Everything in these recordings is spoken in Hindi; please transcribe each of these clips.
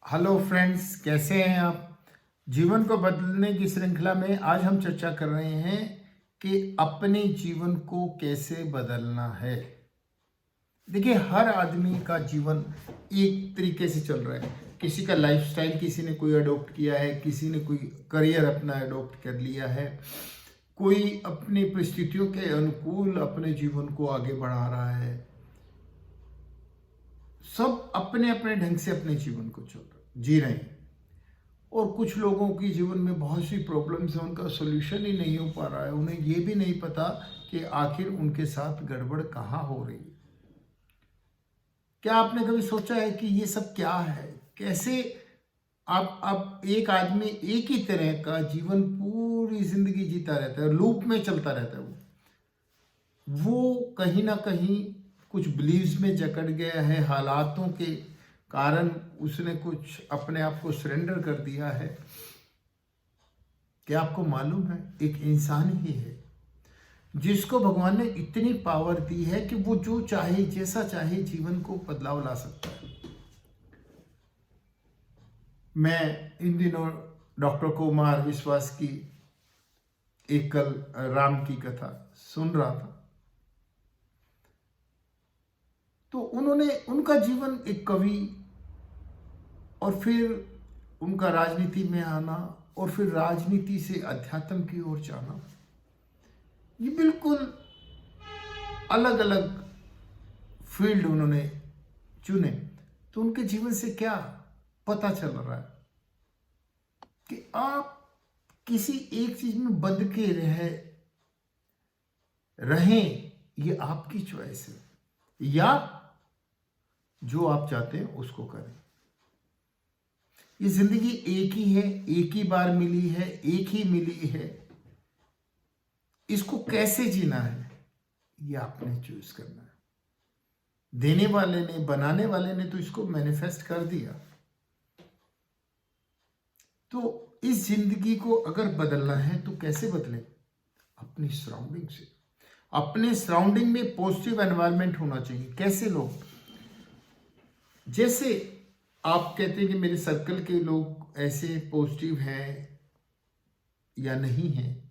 हेलो फ्रेंड्स, कैसे हैं आप। जीवन को बदलने की श्रृंखला में आज हम चर्चा कर रहे हैं कि अपने जीवन को कैसे बदलना है। देखिए, हर आदमी का जीवन एक तरीके से चल रहा है। किसी का लाइफस्टाइल किसी ने कोई अडॉप्ट किया है, किसी ने कोई करियर अपना अडॉप्ट कर लिया है, कोई अपनी परिस्थितियों के अनुकूल अपने जीवन को आगे बढ़ा रहा है। सब अपने अपने ढंग से अपने जीवन को जी रहे हैं। और कुछ लोगों की जीवन में बहुत सी प्रॉब्लम्स हैं, उनका सोल्यूशन ही नहीं हो पा रहा है। उन्हें ये भी नहीं पता कि आखिर उनके साथ गड़बड़ कहाँ हो रही है। क्या आपने कभी सोचा है कि ये सब क्या है? कैसे आप एक आदमी एक ही तरह का जीवन पूरी जिंदगी जीता रहता है, लूप में चलता रहता है। वो कहीं ना कहीं कुछ बिलीव्स में जकड़ गया है, हालातों के कारण उसने कुछ अपने आप को सरेंडर कर दिया है। क्या आपको मालूम है, एक इंसान ही है जिसको भगवान ने इतनी पावर दी है कि वो जो चाहे जैसा चाहे जीवन को बदलाव ला सकता है। मैं इन दिनों डॉक्टर कुमार विश्वास की एक कल राम की कथा सुन रहा था। तो उन्होंने उनका जीवन एक कवि, और फिर उनका राजनीति में आना, और फिर राजनीति से अध्यात्म की ओर जाना, ये बिल्कुल अलग अलग फील्ड उन्होंने चुने। तो उनके जीवन से क्या पता चल रहा है कि आप किसी एक चीज में बंध के रहें, ये आपकी चॉइस है, या जो आप चाहते हैं उसको करें। ये जिंदगी एक ही है, एक ही बार मिली है, एक ही मिली है। इसको कैसे जीना है, ये आपने चूज करना है। देने वाले ने, बनाने वाले ने तो इसको मैनिफेस्ट कर दिया। तो इस जिंदगी को अगर बदलना है तो कैसे बदले? अपनी सराउंडिंग से। अपने सराउंडिंग में पॉजिटिव एनवायरनमेंट होना चाहिए। कैसे लोग? जैसे आप कहते हैं कि मेरे सर्कल के लोग ऐसे पॉजिटिव हैं या नहीं हैं,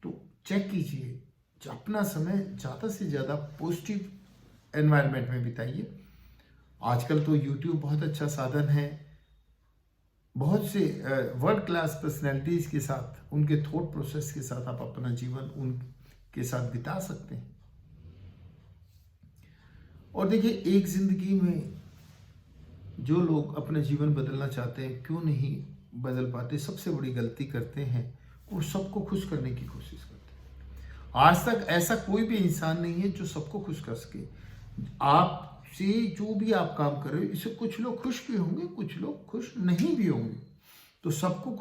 तो चेक कीजिए। अपना समय ज़्यादा से ज़्यादा पॉजिटिव एनवायरनमेंट में बिताइए। आजकल तो यूट्यूब बहुत अच्छा साधन है। बहुत से वर्ल्ड क्लास पर्सनैलिटीज के साथ, उनके थॉट प्रोसेस के साथ आप अपना जीवन उनके साथ बिता सकते हैं। और देखिए, एक जिंदगी में जो लोग अपना जीवन बदलना चाहते हैं, क्यों नहीं बदल पाते? सबसे बड़ी गलती करते हैं, वो सबको खुश करने की कोशिश करते हैं। आज तक ऐसा कोई भी इंसान नहीं है जो सबको खुश कर सके। आपसे जो भी आप काम कर रहे हो, इससे कुछ लोग खुश भी होंगे, कुछ लोग खुश नहीं भी होंगे। तो सबको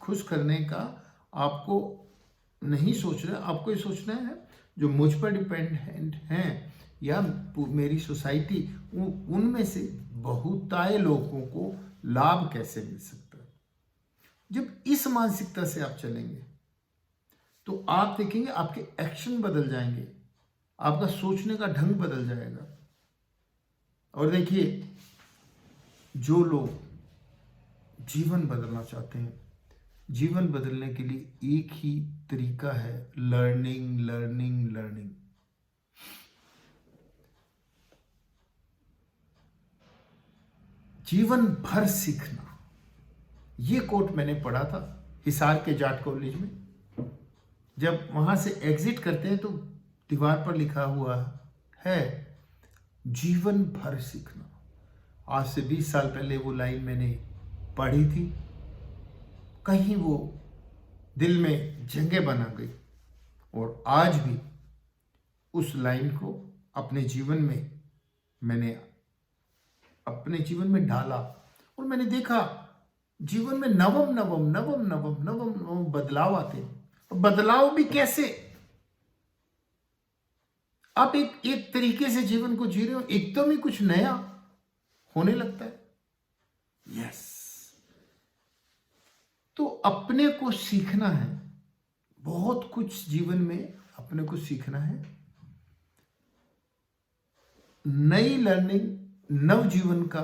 खुश करने का आपको नहीं सोचना। आपको ये सोचना है जो मुझ पर डिपेंडेंट हैं या मेरी सोसाइटी, उनमें से बहुतायत लोगों को लाभ कैसे मिल सकता है। जब इस मानसिकता से आप चलेंगे तो आप देखेंगे आपके एक्शन बदल जाएंगे, आपका सोचने का ढंग बदल जाएगा। और देखिए, जो लोग जीवन बदलना चाहते हैं, जीवन बदलने के लिए एक ही तरीका है, लर्निंग लर्निंग लर्निंग। जीवन भर सीखना। ये कोट मैंने पढ़ा था हिसार के जाट कॉलेज में। जब वहां से एग्जिट करते हैं तो दीवार पर लिखा हुआ है, जीवन भर सीखना। आज से 20 साल पहले वो लाइन मैंने पढ़ी थी, कहीं वो दिल में जगह बना गई, और आज भी उस लाइन को अपने जीवन में डाला। और मैंने देखा जीवन में नवम नवम नवम नवम नवम नवम बदलाव आते हैं। और बदलाव भी कैसे? आप एक तरीके से जीवन को जी रहे हो, एकदम ही कुछ नया होने लगता है। यस। तो अपने को सीखना है, बहुत कुछ जीवन में अपने को सीखना है। नई लर्निंग, नव जीवन का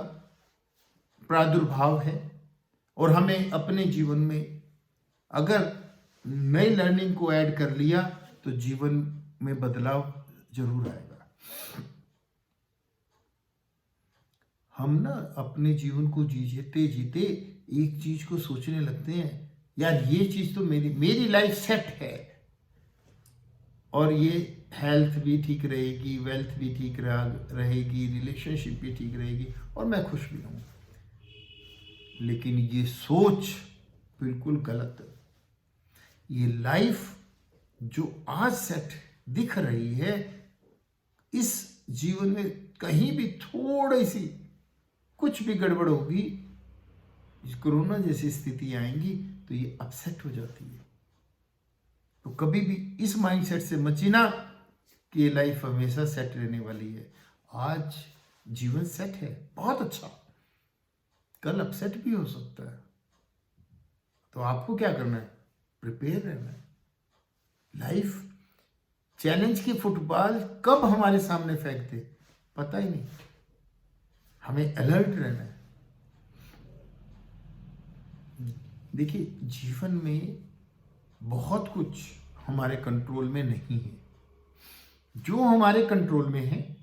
प्रादुर्भाव है और हमें अपने जीवन में अगर नई लर्निंग को ऐड कर लिया तो जीवन में बदलाव जरूर आएगा। हम ना अपने जीवन को जीते जीते एक चीज को सोचने लगते हैं, यार ये चीज तो मेरी लाइफ सेट है और ये हेल्थ भी ठीक रहेगी, वेल्थ भी ठीक रहेगी, रिलेशनशिप भी ठीक रहेगी और मैं खुश भी रहूंगा। लेकिन ये सोच बिल्कुल गलत है। ये लाइफ जो आज सेट दिख रही है, इस जीवन में कहीं भी थोड़ी सी कुछ भी गड़बड़ होगी, कोरोना जैसी स्थिति आएंगी तो ये अपसेट हो जाती है। तो कभी भी इस माइंडसेट से मत जीना कि ये लाइफ हमेशा सेट रहने वाली है। आज जीवन सेट है, बहुत अच्छा, कल अपसेट भी हो सकता है। तो आपको क्या करना है? प्रिपेयर रहना है। लाइफ चैलेंज की फुटबॉल कब हमारे सामने फेंक दे पता ही नहीं, हमें अलर्ट रहना है। देखिए, जीवन में बहुत कुछ हमारे कंट्रोल में नहीं है। जो हमारे कंट्रोल में है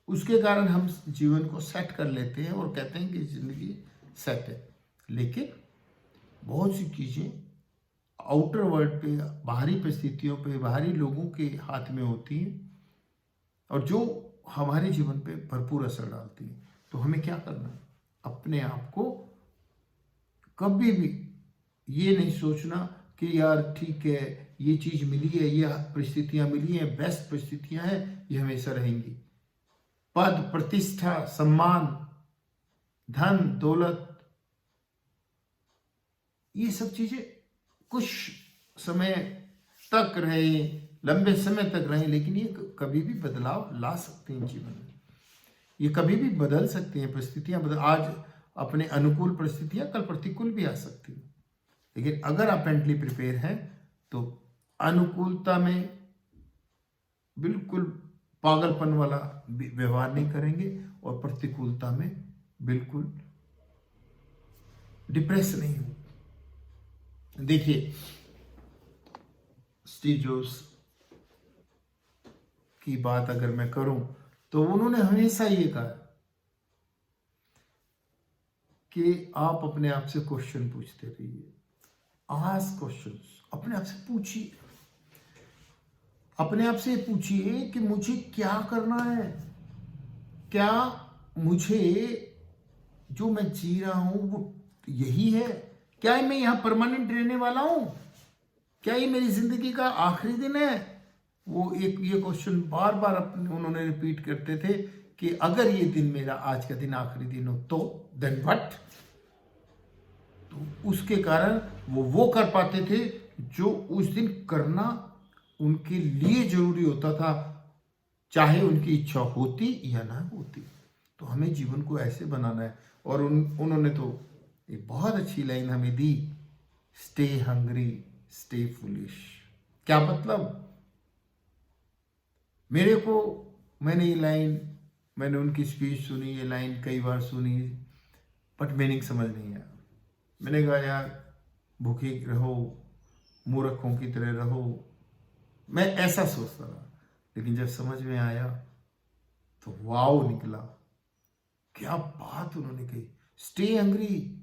उसके कारण हम जीवन को सेट कर लेते हैं और कहते हैं कि जिंदगी सेट है। लेकिन बहुत सी चीजें आउटर वर्ल्ड पे, बाहरी परिस्थितियों पे, बाहरी लोगों के हाथ में होती हैं और जो हमारे जीवन पे भरपूर असर डालती है। तो हमें क्या करना है? अपने आप को कभी भी ये नहीं सोचना कि यार ठीक है, ये चीज मिली है, ये परिस्थितियां मिली हैं, बेस्ट परिस्थितियां हैं, ये हमेशा रहेंगी। पद, प्रतिष्ठा, सम्मान, धन, दौलत, ये सब चीजें कुछ समय तक रहे, लंबे समय तक रहे, लेकिन ये कभी भी बदलाव ला सकते हैं जीवन में। ये कभी भी बदल सकती हैं, परिस्थितियां आज अपने अनुकूल परिस्थितियां कल प्रतिकूल भी आ सकती हैं। लेकिन अगर आप मेंटली प्रिपेयर हैं तो अनुकूलता में बिल्कुल पागलपन वाला व्यवहार नहीं करेंगे और प्रतिकूलता में बिल्कुल डिप्रेस नहीं हो। देखिए, स्टीव जॉब्स की बात अगर मैं करूं तो उन्होंने हमेशा ये कहा कि आप अपने आप से क्वेश्चन पूछते रहिए। आस्क क्वेश्चंस, अपने आप से पूछिए। अपने आप से पूछिए कि मुझे क्या करना है, क्या मुझे जो मैं जी रहा हूं वो यही है, क्या मैं यहां परमानेंट रहने वाला हूं, क्या ये मेरी जिंदगी का आखिरी दिन है। वो एक ये क्वेश्चन बार बार उन्होंने रिपीट करते थे कि अगर ये दिन मेरा आज का दिन आखिरी दिन हो तो देन व्हाट। तो उसके कारण वो कर पाते थे जो उस दिन करना उनके लिए जरूरी होता था, चाहे उनकी इच्छा होती या ना होती। तो हमें जीवन को ऐसे बनाना है। और उन्होंने तो एक बहुत अच्छी लाइन हमें दी, स्टे हंग्री स्टे फुलिश। क्या मतलब? मैंने उनकी स्पीच सुनी, ये लाइन कई बार सुनी, बट मीनिंग समझ नहीं आया। मैंने कहा यार भूखे रहो, मूर्खों की तरह रहो, मैं ऐसा सोचता रहा। लेकिन जब समझ में आया तो वाव निकला। क्या बात उन्होंने कही, स्टे हंग्री,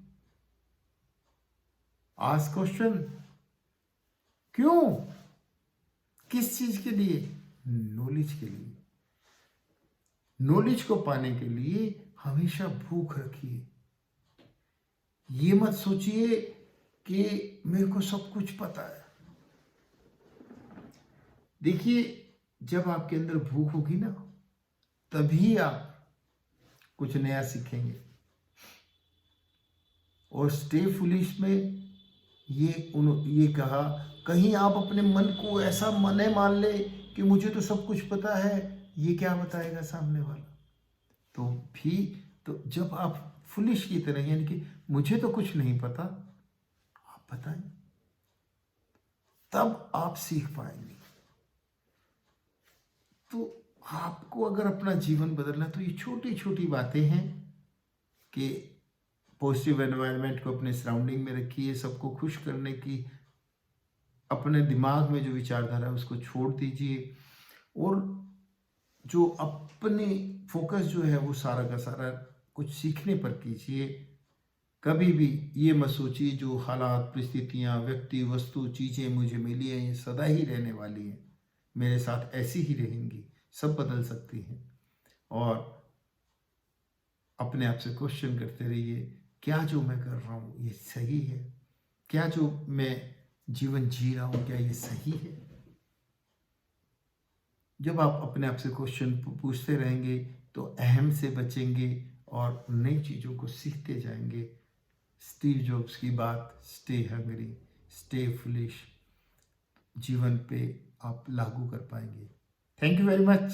आस्क क्वेश्चन। क्यों? किस चीज के लिए? नॉलेज के लिए। नॉलेज को पाने के लिए हमेशा भूख रखिए। ये मत सोचिए कि मेरे को सब कुछ पता है। देखिए, जब आपके अंदर भूख होगी ना, तभी आप कुछ नया सीखेंगे। और स्टे फुलिश में ये कहा, कहीं आप अपने मन को ऐसा मन मान ले कि मुझे तो सब कुछ पता है, ये क्या बताएगा सामने वाला। तो जब आप फुलिश की तरह, यानी कि मुझे तो कुछ नहीं पता, आप बताएं, तब आप सीख पाएंगे। तो आपको अगर अपना जीवन बदलना, तो ये छोटी छोटी बातें हैं कि पॉजिटिव एनवायरनमेंट को अपने सराउंडिंग में रखिए, सबको खुश करने की अपने दिमाग में जो विचारधारा है उसको छोड़ दीजिए, और जो अपने फोकस जो है वो सारा का सारा कुछ सीखने पर कीजिए। कभी भी ये मत सोचिए जो हालात, परिस्थितियाँ, व्यक्ति, वस्तु, चीज़ें मुझे मिली हैं ये सदा ही रहने वाली हैं, मेरे साथ ऐसी ही रहेंगी, सब बदल सकती हैं। और अपने आप से क्वेश्चन करते रहिए, क्या जो मैं कर रहा हूँ ये सही है? क्या जो मैं जीवन जी रहा हूँ क्या ये सही है? जब आप अपने आप से क्वेश्चन पूछते रहेंगे तो अहम से बचेंगे और नई चीज़ों को सीखते जाएंगे। स्टीव जॉब्स की बात, स्टे हंग्री, स्टे फुलिश, जीवन पे आप लागू कर पाएंगे। Thank you very much.